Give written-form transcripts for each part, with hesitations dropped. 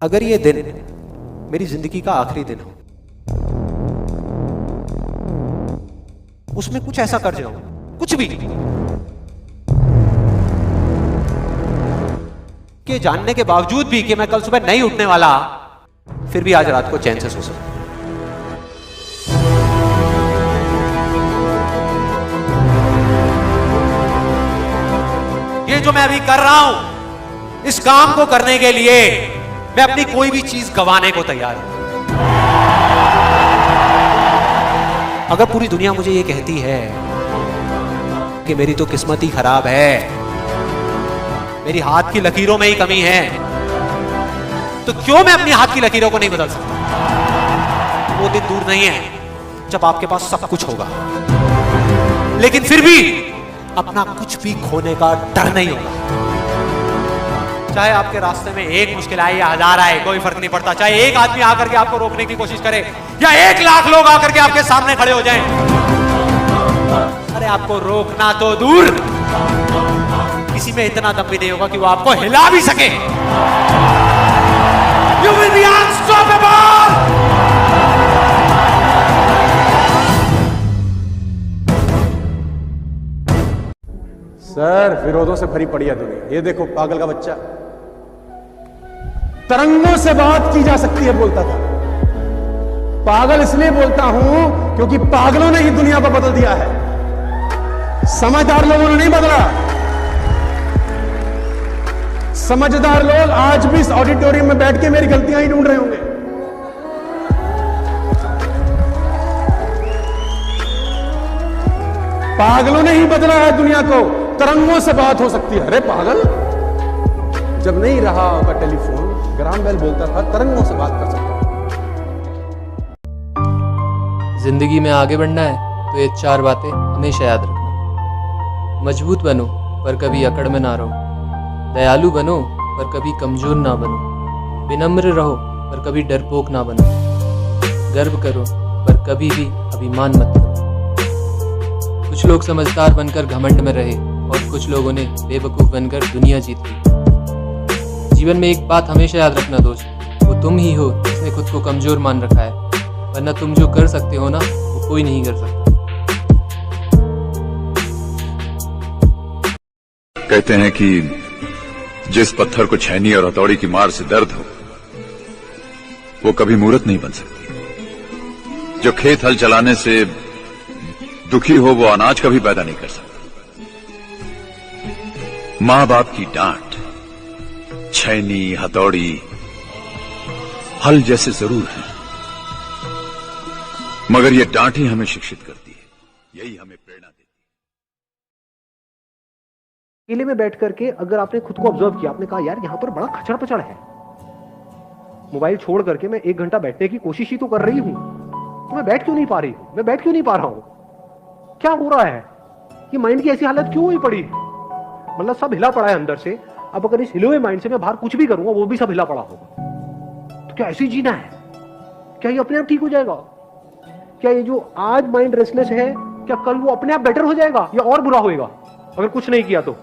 अगर ये दिन मेरी जिंदगी का आखिरी दिन हो, उसमें कुछ ऐसा कर जाऊं, कुछ भी, कि जानने के बावजूद भी कि मैं कल सुबह नहीं उठने वाला, फिर भी आज रात को चैन से सो सकूं। ये जो मैं अभी कर रहा हूं, इस काम को करने के लिए मैं अपनी कोई भी चीज गंवाने को तैयार हूं। अगर पूरी दुनिया मुझे ये कहती है कि मेरी तो किस्मत ही खराब है, मेरी हाथ की लकीरों में ही कमी है, तो क्यों मैं अपनी हाथ की लकीरों को नहीं बदल सकता? वो दिन दूर नहीं है जब आपके पास सब कुछ होगा, लेकिन फिर भी अपना कुछ भी खोने का डर नहीं होगा। चाहे आपके रास्ते में एक मुश्किल आए या हजार आए, कोई फर्क नहीं पड़ता। चाहे एक आदमी आकर के आपको रोकने की कोशिश करे या 1 लाख लोग आकर के आपके सामने खड़े हो जाएं, अरे आपको रोकना तो दूर, किसी में इतना दम भी नहीं होगा कि वो आपको हिला भी सके। You will be unstoppable! Sir, विरोधों से भरी पड़ी है दुनिया। ये देखो पागल का बच्चा, तरंगों से बात की जा सकती है बोलता था। पागल इसलिए बोलता हूं क्योंकि पागलों ने ही दुनिया को बदल दिया है, समझदार लोगों ने नहीं बदला। समझदार लोग आज भी इस ऑडिटोरियम में बैठ के मेरी गलतियां ही ढूंढ रहे होंगे। पागलों ने ही बदला है दुनिया को। तरंगों से बात हो सकती है। अरे पागल, जब नहीं रहा होगा टेलीफोन, ग्राम बेल बोलता था तरंगों से बात कर सकता हूं। जिंदगी में आगे बढ़ना है तो ये 4 बातें हमेशा याद रखना। मजबूत बनो पर कभी अकड़ में ना रहो, दयालु बनो पर कभी कमजोर ना बनो, विनम्र रहो पर कभी डरपोक ना बनो, गर्व करो पर कभी भी अभिमान मत करो। कुछ लोग समझदार बनकर घमंड में रहे और कुछ लोगों ने बेवकूफ बनकर दुनिया जीत ली। जीवन में एक बात हमेशा याद रखना दोस्त, वो तुम ही हो जिसने खुद को कमजोर मान रखा है, वरना तुम जो कर सकते हो ना, वो कोई नहीं कर सकता। कहते हैं कि जिस पत्थर को छैनी और हथौड़ी की मार से दर्द हो, वो कभी मूर्त नहीं बन सकती। जो खेत हल चलाने से दुखी हो, वो अनाज कभी पैदा नहीं कर सकता। मां बाप की डांट, छैनी, हथौड़ी, हल जैसे जरूर है, मगर ये डांट ही हमें शिक्षित करती है, यही हमें प्रेरणा देती है। अकेले में बैठ करके अगर आपने खुद को ऑब्जर्व किया, आपने कहा यार यहां पर बड़ा खचड़ पचड़ है, मोबाइल छोड़ करके मैं 1 घंटा बैठने की कोशिश ही तो कर रही हूं, तो मैं बैठ क्यों नहीं पा रही हूं, मैं बैठ क्यों नहीं पा रहा हूं, क्या हो रहा है, ये माइंड की ऐसी हालत क्यों हुई पड़ी है? मतलब सब हिला पड़ा है अंदर से। अब अगर इस हिले हुए माइंड से मैं बाहर कुछ भी करूंगा, वो भी सब हिला पड़ा होगा। तो क्या ऐसे ही जीना है? क्या ये अपने आप ठीक हो जाएगा? क्या ये जो आज माइंड रेस्टलेस है, क्या कल वो अपने आप बेटर हो जाएगा या और बुरा होएगा अगर कुछ नहीं किया तो?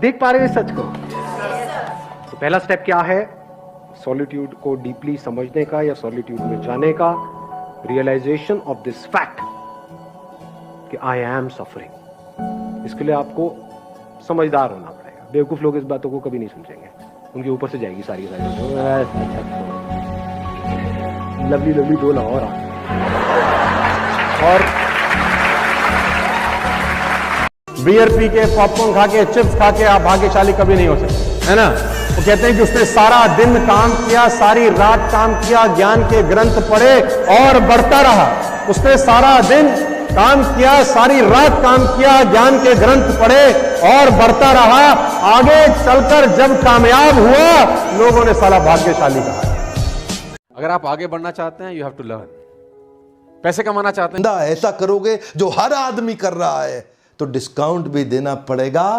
देख पा रहे हैं सच को? तो पहला स्टेप क्या है? सॉलिट्यूड को डीपली समझने का या सॉलिट्यूड में जाने का, रियलाइजेशन ऑफ दिस फैक्ट कि आई एम सफरिंग। इसके लिए आपको समझदार होना पड़ेगा। बेवकूफ लोग इस बातों को कभी नहीं समझेंगे, उनके ऊपर से जाएगी सारी लवली लवली डोल और बियर पी के, पॉपकॉर्न खा के, चिप्स खा के आप भाग्यशाली कभी नहीं हो सकते, है ना? वो कहते हैं कि उसने सारा दिन काम किया, सारी रात काम किया, ज्ञान के ग्रंथ पढ़े और बढ़ता रहा। उसने सारा दिन काम किया, सारी रात काम किया, ज्ञान के ग्रंथ पढ़े और बढ़ता रहा। आगे चलकर जब कामयाब हुआ, लोगों ने साला भाग्यशाली कहा। अगर आप आगे बढ़ना चाहते हैं, यू हैव टू लर्न। पैसे कमाना चाहते हैं, ऐसा करोगे जो हर आदमी कर रहा है, तो डिस्काउंट भी देना पड़ेगा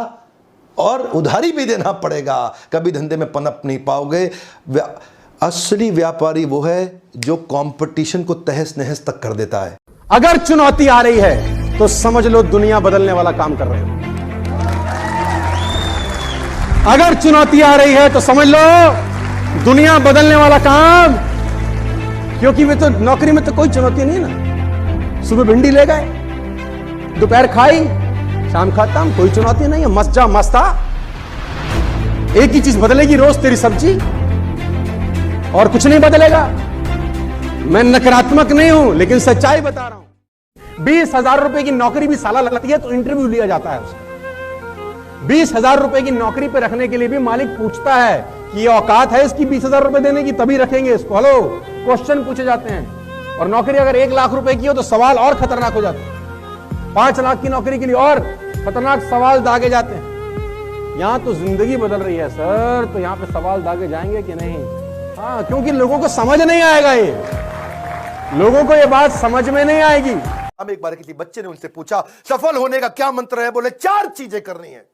और उधारी भी देना पड़ेगा। कभी धंधे में पनप नहीं पाओगे। असली व्यापारी वो है जो कंपटीशन को तहस नहस तक कर देता है। अगर चुनौती आ रही है तो समझ लो दुनिया बदलने वाला काम कर रहे हो। अगर चुनौती आ रही है तो समझ लो दुनिया बदलने वाला काम, क्योंकि वे तो नौकरी में तो कोई चुनौती नहीं ना। सुबह भिंडी ले गए, दोपहर खाई, शाम खाता, कोई चुनौती नहीं है, मस्त जा मस्ता। एक ही चीज बदलेगी रोज, तेरी सब्जी, और कुछ नहीं बदलेगा। मैं नकारात्मक नहीं हूं, लेकिन सच्चाई बता रहा हूं। 20,000 रुपए की नौकरी भी साला लगती है तो इंटरव्यू लिया जाता है उसका। 20,000 रुपए की नौकरी पे रखने के लिए भी मालिक पूछता है कि ये औकात है इसकी 20,000 रुपए देने की, तभी रखेंगे इसको। हेलो, क्वेश्चन पूछे जाते हैं। और नौकरी अगर 1 लाख रुपए की हो तो सवाल और खतरनाक हो जाते हैं। 5 लाख की नौकरी के लिए और खतरनाक सवाल दागे जाते हैं। यहां तो जिंदगी बदल रही है सर, तो यहां पे सवाल दागे जाएंगे कि नहीं? हाँ, क्योंकि लोगों को समझ नहीं आएगा, ये लोगों को ये बात समझ में नहीं आएगी। हम एक बार किसी बच्चे ने उनसे पूछा सफल होने का क्या मंत्र है? बोले 4 चीजें करनी है,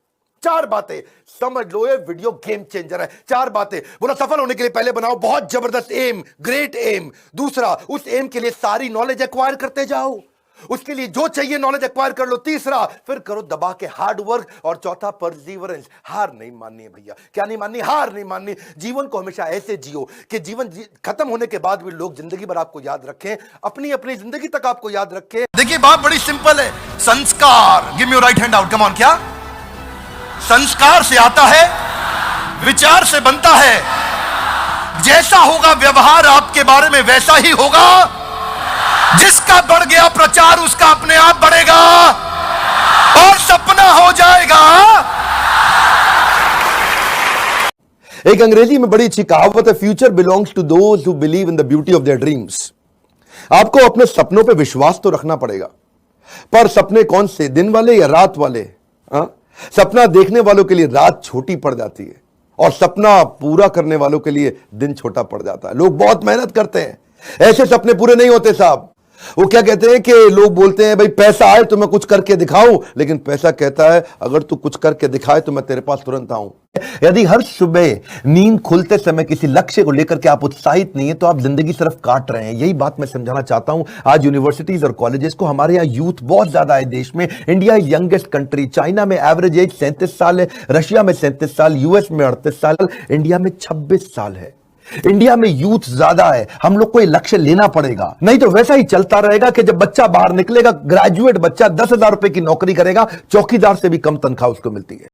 4 बातें। समझ लो ये वीडियो गेम चेंजर है। 4 बातें। बोला सफल होने के लिए पहले बनाओ बहुत जबरदस्त एम, ग्रेट एम। दूसरा, उस एम के लिए सारी नॉलेज एक्वायर करते जाओ, उसके लिए जो चाहिए नॉलेज एक्वायर कर लो। तीसरा, फिर करो दबा के हार्ड वर्क। और चौथा, परसिवरेंस। हार नहीं माननी है भैया। क्या नहीं माननी? हार नहीं माननी। जीवन को हमेशा ऐसे जियो कि जीवन खत्म होने के बाद भी लोग जिंदगी भर आपको याद रखें, अपनी अपनी जिंदगी तक आपको याद रखें। देखिए बात बड़ी सिंपल है। संस्कार, give me your right hand out, come on. क्या संस्कार से आता है, विचार से बनता है। जैसा होगा व्यवहार आपके बारे में वैसा ही होगा। जिसका बढ़ गया प्रचार उसका अपने आप बढ़ेगा और सपना हो जाएगा। एक अंग्रेजी में बड़ी अच्छी कहावत है, future belongs to those who believe in the beauty of their dreams. आपको अपने सपनों पे विश्वास तो रखना पड़ेगा, पर सपने कौन से, दिन वाले या रात वाले? सपना देखने वालों के लिए रात छोटी पड़ जाती है और सपना पूरा करने वालों के लिए दिन छोटा पड़ जाता है। लोग बहुत मेहनत करते हैं, ऐसे सपने पूरे नहीं होते साहब। वो क्या कहते हैं कि लोग बोलते हैं भाई पैसा आए तो मैं कुछ करके दिखाऊं, लेकिन पैसा कहता है अगर तू कुछ करके दिखाए तो मैं तेरे पास तुरंत आऊं। यदि हर सुबह नींद खुलते समय किसी लक्ष्य को लेकर के आप उत्साहित नहीं है तो आप जिंदगी सिर्फ काट रहे हैं। यही बात मैं समझाना चाहता हूं आज यूनिवर्सिटीज और कॉलेजेस को। हमारे यहाँ यूथ बहुत ज्यादा है देश में। India is youngest country. China में एवरेज एज 37 साल है, रशिया में 37 साल, यूएस में 38 साल, इंडिया में 26 साल है। इंडिया में यूथ ज्यादा है। हम लोग को ये लक्ष्य लेना पड़ेगा, नहीं तो वैसा ही चलता रहेगा कि जब बच्चा बाहर निकलेगा, ग्रेजुएट बच्चा 10,000 रुपए की नौकरी करेगा, चौकीदार से भी कम तनख्वाह उसको मिलती है।